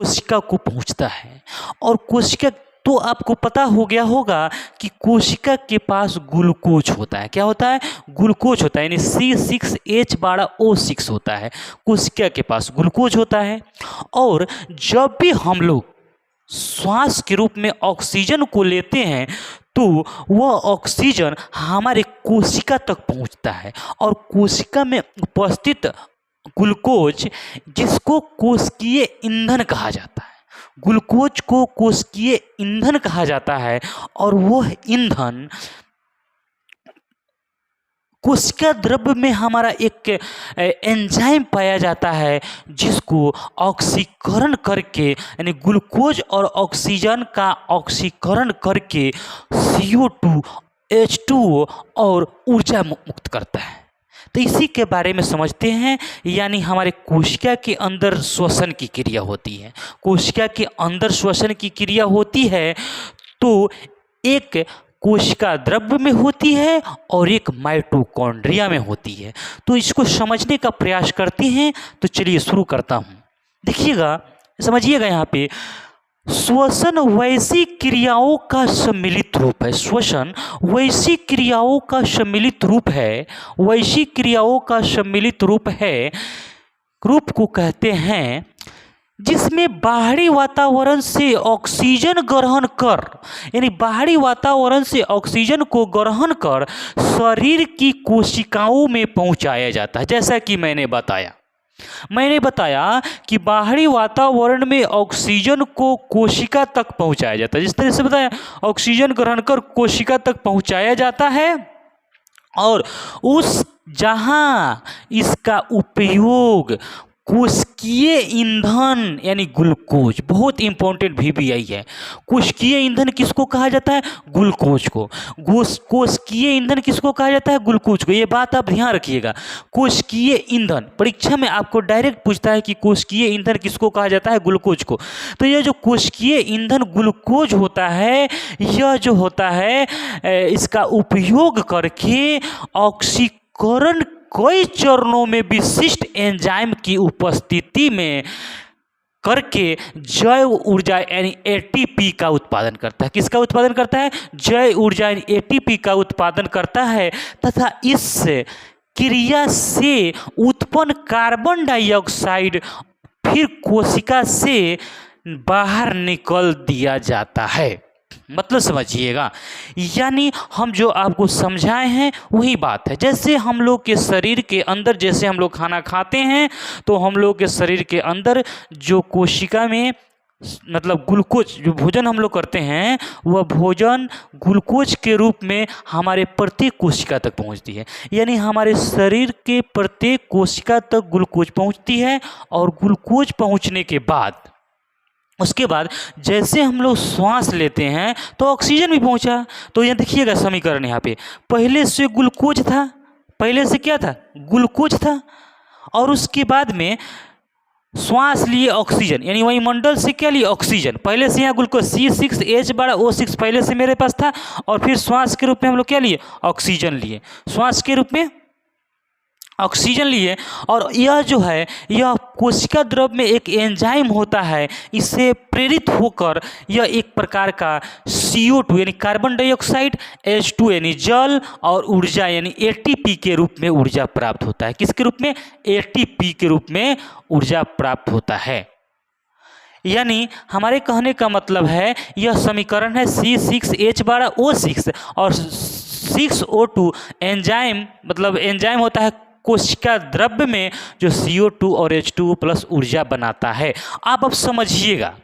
कोशिका को पहुंचता है। और कोशिका, तो आपको पता हो गया होगा कि कोशिका के पास ग्लूकोज होता है। क्या होता है? ग्लूकोज होता है, यानी C6H12O6 होता है। कोशिका के पास ग्लूकोज होता है। और जब भी हम लोग श्वास के रूप में ऑक्सीजन को लेते हैं तो वह ऑक्सीजन हमारे कोशिका तक पहुंचता है। और कोशिका में उपस्थित ग्लूकोज, जिसको कोशिकीय ईंधन कहा जाता है, ग्लूकोज को कोशिकीय ईंधन कहा जाता है। और वह ईंधन कोशिका द्रव्य में हमारा एक एंजाइम पाया जाता है, जिसको ऑक्सीकरण करके, यानी ग्लूकोज और ऑक्सीजन का ऑक्सीकरण करके CO2, H2O और ऊर्जा मुक्त करता है। तो इसी के बारे में समझते हैं। यानी हमारे कोशिका के अंदर श्वसन की क्रिया होती है। कोशिका के अंदर श्वसन की क्रिया होती है तो एक कोशिका द्रव्य में होती है और एक माइटोकॉन्ड्रिया में होती है। तो इसको समझने का प्रयास करते हैं। तो चलिए शुरू करता हूँ। देखिएगा, समझिएगा, यहाँ पे श्वसन वैसी क्रियाओं का सम्मिलित रूप है। श्वसन वैसी क्रियाओं का सम्मिलित रूप है। वैसी क्रियाओं का सम्मिलित रूप है, रूप को कहते हैं जिसमें बाहरी वातावरण से ऑक्सीजन ग्रहण कर, यानी बाहरी वातावरण से ऑक्सीजन को ग्रहण कर शरीर की कोशिकाओं में पहुंचाया जाता है। जैसा कि मैंने बताया कि बाहरी वातावरण में ऑक्सीजन को कोशिका तक पहुंचाया जाता है। जिस तरह से बताया, ऑक्सीजन ग्रहण कर कोशिका तक पहुंचाया जाता है। और उस जहां इसका उपयोग कोशिकीय ईंधन यानी ग्लूकोज, बहुत इंपॉर्टेंट VBI है। कोशिकीय ईंधन किसको कहा जाता है? ग्लूकोज को। कोशिकीय ईंधन किसको कहा जाता है? ग्लूकोज को। ये बात आप ध्यान रखिएगा। कोशिकीय ईंधन, परीक्षा में आपको डायरेक्ट पूछता है कि कोशिकीय ईंधन किसको कहा जाता है? ग्लूकोज को। तो यह जो कोशिकीय ईंधन ग्लूकोज होता है, यह जो होता है इसका उपयोग करके ऑक्सीकरण कई चरणों में विशिष्ट एंजाइम की उपस्थिति में करके जैव ऊर्जा यानी ATP का उत्पादन करता है। किसका उत्पादन करता है? जैव ऊर्जा यानी ATP का उत्पादन करता है। तथा इस क्रिया से उत्पन्न कार्बन डाइऑक्साइड फिर कोशिका से बाहर निकल दिया जाता है। मतलब समझिएगा, यानी हम जो आपको समझाए हैं वही बात है। जैसे हम लोग के शरीर के अंदर, जैसे हम लोग खाना खाते हैं तो हम लोग के शरीर के अंदर जो कोशिका में, मतलब ग्लूकोज, जो भोजन हम लोग करते हैं वह भोजन ग्लूकोज के रूप में हमारे प्रत्येक कोशिका तक पहुंचती है। यानी हमारे शरीर के प्रत्येक कोशिका तक ग्लूकोज पहुंचती है। और ग्लूकोज पहुंचने के बाद, उसके बाद जैसे हम लोग श्वास लेते हैं तो ऑक्सीजन भी पहुंचा। तो यहाँ देखिएगा समीकरण, यहाँ पे पहले से ग्लूकोज था, पहले से क्या था? ग्लूकोज था। और उसके बाद में श्वास लिए ऑक्सीजन, यानी वायुमंडल से क्या लिए? ऑक्सीजन। पहले से यहाँ ग्लूकोज C6H12O6 पहले से मेरे पास था। और फिर श्वास के रूप में हम लोग क्या लिए? ऑक्सीजन लिए। श्वास के रूप में ऑक्सीजन लिए। और यह जो है, यह कोशिका द्रव्य में एक एंजाइम होता है। इससे प्रेरित होकर यह एक प्रकार का CO2 यानी कार्बन डाइऑक्साइड, H2 यानी जल और ऊर्जा यानी ATP के रूप में ऊर्जा प्राप्त होता है। किसके रूप में? ATP के रूप में ऊर्जा प्राप्त होता है। यानी हमारे कहने का मतलब है, यह समीकरण है C6H12O6 और 6O2 एंजाइम, मतलब एंजाइम होता है कोशिका द्रव्य में जो CO2 और H2O प्लस ऊर्जा बनाता है। आप अब समझिएगा,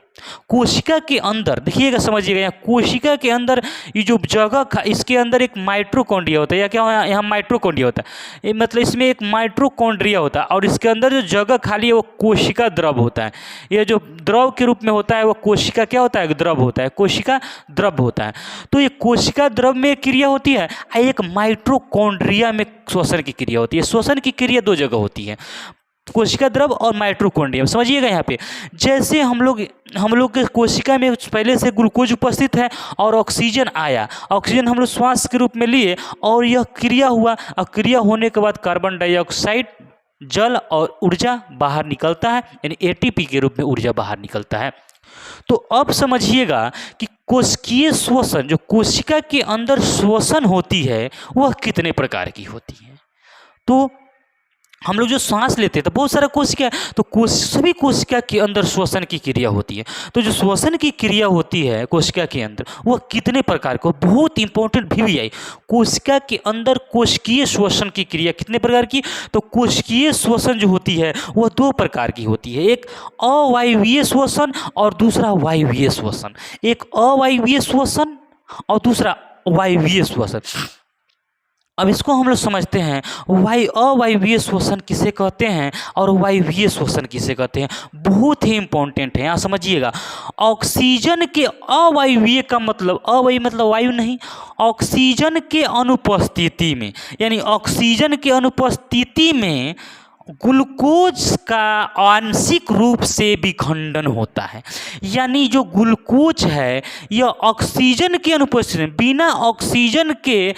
कोशिका के अंदर देखिएगा, समझिएगा, यहाँ कोशिका के अंदर ये जो जगह, इसके अंदर एक माइटोकॉन्ड्रिया होता है। या क्या है? यहाँ माइटोकॉन्ड्रिया होता है, मतलब इसमें एक माइटोकॉन्ड्रिया होता है। और इसके अंदर जो जगह खाली है वो कोशिका द्रव होता है। ये जो द्रव के रूप में होता है वो कोशिका क्या होता है? द्रव होता है, कोशिका द्रव होता है। तो ये कोशिका द्रव में क्रिया होती है, एक माइटोकॉन्ड्रिया में श्वसन की क्रिया होती है। श्वसन की क्रिया दो जगह होती है, कोशिका द्रव और माइटोकॉन्ड्रिया। समझिएगा, यहाँ पे जैसे हम लोग के कोशिका में पहले से ग्लूकोज उपस्थित है और ऑक्सीजन आया, ऑक्सीजन हम लोग श्वास के रूप में लिए और यह क्रिया हुआ। और क्रिया होने के बाद कार्बन डाइऑक्साइड जल और ऊर्जा बाहर निकलता है, यानी एटीपी के रूप में ऊर्जा बाहर निकलता है। तो अब समझिएगा कि कोशिकीय श्वसन, जो कोशिका के अंदर श्वसन होती है वह कितने प्रकार की होती है। तो हम लोग जो सांस लेते हैं तो बहुत सारा कोशिका है, तो सभी कोशिका के अंदर श्वसन की क्रिया होती है। तो जो श्वसन की क्रिया होती है कोशिका के अंदर वह कितने प्रकार को, बहुत इंपॉर्टेंट VVI, कोशिका के अंदर कोशिकीय श्वसन की क्रिया कितने प्रकार की। तो कोशिकीय श्वसन जो होती है वह 2 प्रकार की होती है, एक अवायवीय श्वसन और दूसरा वायवीय श्वसन। एक अवायवीय श्वसन और दूसरा वायवीय श्वसन। अब इसको हम लोग समझते हैं अवायवीय श्वसन किसे कहते हैं और वायवीय श्वसन किसे कहते हैं, बहुत ही इंपॉर्टेंट है। यहाँ समझिएगा, ऑक्सीजन के अवायवीय का मतलब, अवायवीय मतलब वायु नहीं, ऑक्सीजन के अनुपस्थिति में, यानी ऑक्सीजन के अनुपस्थिति में ग्लूकोज का आंशिक रूप से विखंडन होता है। यानी जो ग्लूकोज है यह ऑक्सीजन के अनुपस्थिति में, बिना ऑक्सीजन के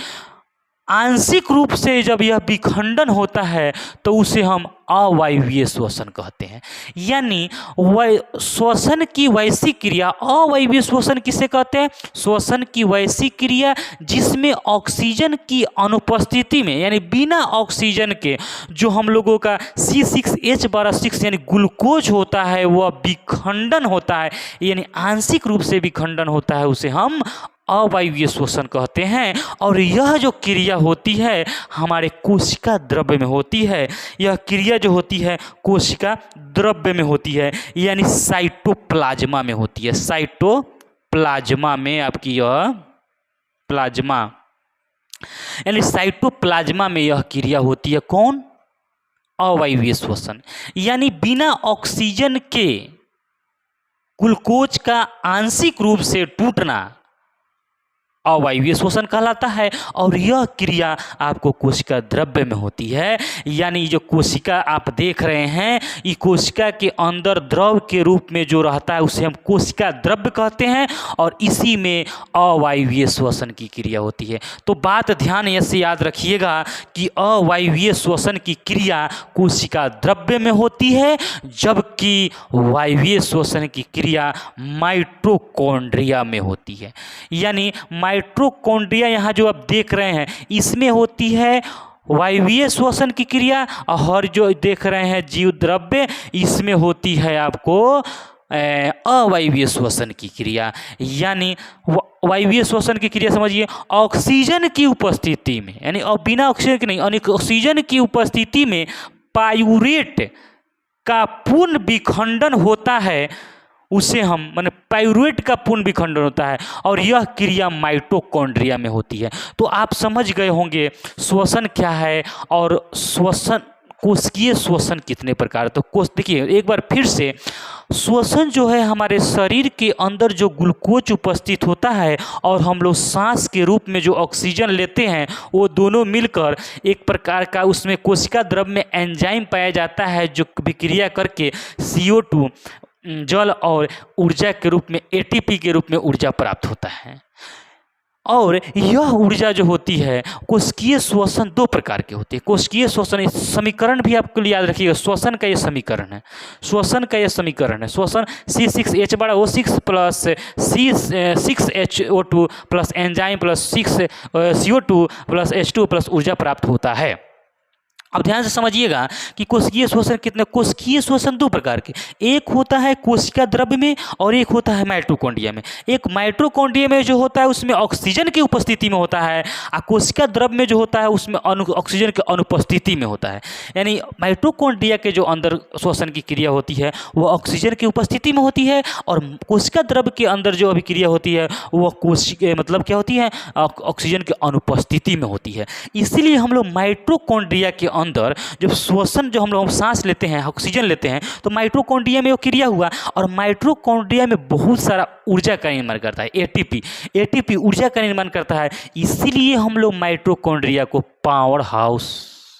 आंशिक रूप से जब यह विखंडन होता है तो उसे हम अवायवीय श्वसन कहते हैं। यानी श्वसन की वैसी क्रिया, अवायवीय श्वसन किसे कहते हैं, श्वसन की वैसी क्रिया जिसमें ऑक्सीजन की अनुपस्थिति में, यानी बिना ऑक्सीजन के जो हम लोगों का C6H12 यानी ग्लूकोज होता है वह विखंडन होता है, यानी आंशिक रूप से विखंडन होता है, उसे हम अवायवीय श्वसन कहते हैं। और यह जो क्रिया होती है हमारे कोशिका द्रव्य में होती है। यह क्रिया जो होती है कोशिका द्रव्य में होती है, यानी साइटोप्लाज्मा में होती है। साइटोप्लाज्मा में आपकी यह प्लाज्मा, यानी साइटोप्लाज्मा में यह क्रिया होती है। कौन? अवायवीय श्वसन। यानी बिना ऑक्सीजन के ग्लूकोज का आंशिक रूप से टूटना अवायवीय श्वसन कहलाता है। और यह क्रिया आपको कोशिका द्रव्य में होती है। यानी जो कोशिका आप देख रहे हैं, ये कोशिका के अंदर द्रव के रूप में जो रहता है उसे हम कोशिका द्रव्य कहते हैं, और इसी में अवायवीय श्वसन की क्रिया होती है। तो बात ध्यान ऐसे याद रखिएगा कि अवायवीय श्वसन की क्रिया कोशिका द्रव्य में होती है, जबकि वायवीय श्वसन की क्रिया माइटोकॉन्ड्रिया में होती है। यानी माइटोकॉन्ड्रिया यहाँ जो आप देख रहे हैं इसमें होती है वायवीय श्वसन की क्रिया, और जो देख रहे हैं जीव द्रव्य इसमें होती है आपको अवायवीय श्वसन की क्रिया। यानी वायवीय श्वसन की क्रिया समझिए, ऑक्सीजन की उपस्थिति में, यानी बिना ऑक्सीजन के नहीं, ऑक्सीजन की उपस्थिति में पाइरूवेट का पूर्ण विखंडन होता है, उसे हम माने पाइरूवेट का पूर्ण विखंडन होता है, और यह क्रिया माइटोकॉन्ड्रिया में होती है। तो आप समझ गए होंगे श्वसन क्या है और श्वसन, कोशिकीय श्वसन कितने प्रकार। तो देखिए एक बार फिर से, श्वसन जो है हमारे शरीर के अंदर जो ग्लूकोज उपस्थित होता है और हम लोग सांस के रूप में जो ऑक्सीजन लेते हैं, वो दोनों मिलकर एक प्रकार का उसमें कोशिका द्रव्य में एंजाइम पाया जाता है, जो विक्रिया करके CO2 जल और ऊर्जा के रूप में, ATP के रूप में ऊर्जा प्राप्त होता है। और यह ऊर्जा जो होती है, कोशिकीय श्वसन 2 प्रकार के होते हैं। कोशिकीय श्वसन, इस समीकरण भी आपको याद रखिएगा, श्वसन का ये समीकरण है, श्वसन का ये समीकरण है। श्वसन C6H12O6 plus C6H2 plus enzyme plus 6CO2 plus H2 plus ऊर्जा प्राप्त होता है। अब ध्यान से समझिएगा कि कोशिकीय श्वसन कितने, कोशिकीय श्वसन 2 प्रकार के, एक होता है कोशिका द्रव्य में और एक होता है माइटोकॉन्ड्रिया में। एक माइटोकॉन्ड्रिया में जो होता है उसमें ऑक्सीजन की उपस्थिति में होता है, और कोशिका द्रव्य में जो होता है उसमें ऑक्सीजन की अनुपस्थिति में होता है। यानी माइटोकॉन्ड्रिया के जो अंदर श्वसन की क्रिया होती है वह ऑक्सीजन की उपस्थिति में होती है, और कोशिका द्रव्य के अंदर जो अभिक्रिया होती है वह कोशिका मतलब क्या होती है, ऑक्सीजन की अनुपस्थिति में होती है। इसीलिए हम लोग माइटोकॉन्ड्रिया के अंदर जब श्वसन, जो हम लोग सांस लेते हैं, ऑक्सीजन लेते हैं, तो माइटोकॉन्ड्रिया में वो क्रिया हुआ, और माइटोकॉन्ड्रिया में बहुत सारा ऊर्जा का निर्माण करता है, ATP ऊर्जा का निर्माण करता है। इसीलिए हम लोग माइटोकॉन्ड्रिया को पावर हाउस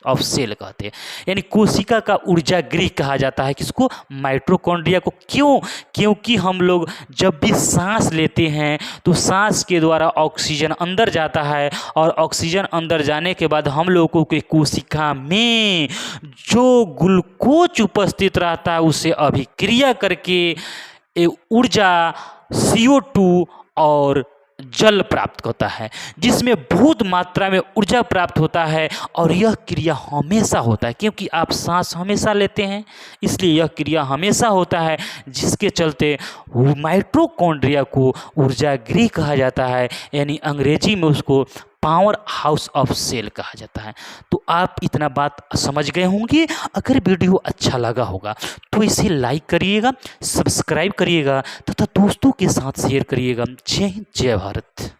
ऑफ सेल कहते हैं, यानी कोशिका का ऊर्जा गृह कहा जाता है किसको, माइटोकॉन्ड्रिया को। क्यों? क्योंकि हम लोग जब भी सांस लेते हैं तो सांस के द्वारा ऑक्सीजन अंदर जाता है और ऑक्सीजन अंदर जाने के बाद हम लोगों के कोशिका में जो ग्लूकोज उपस्थित रहता है उसे अभिक्रिया करके ऊर्जा CO2 और जल प्राप्त होता है, जिसमें बहुत मात्रा में ऊर्जा प्राप्त होता है। और यह क्रिया हमेशा होता है क्योंकि आप सांस हमेशा लेते हैं, इसलिए यह क्रिया हमेशा होता है, जिसके चलते माइटोकॉन्ड्रिया को ऊर्जा गृह कहा जाता है, यानी अंग्रेजी में उसको पावर हाउस ऑफ सेल कहा जाता है। तो आप इतना बात समझ गए होंगे। अगर वीडियो अच्छा लगा होगा तो इसे लाइक करिएगा, सब्सक्राइब करिएगा तथा दोस्तों के साथ शेयर करिएगा। जय हिंद, जय भारत।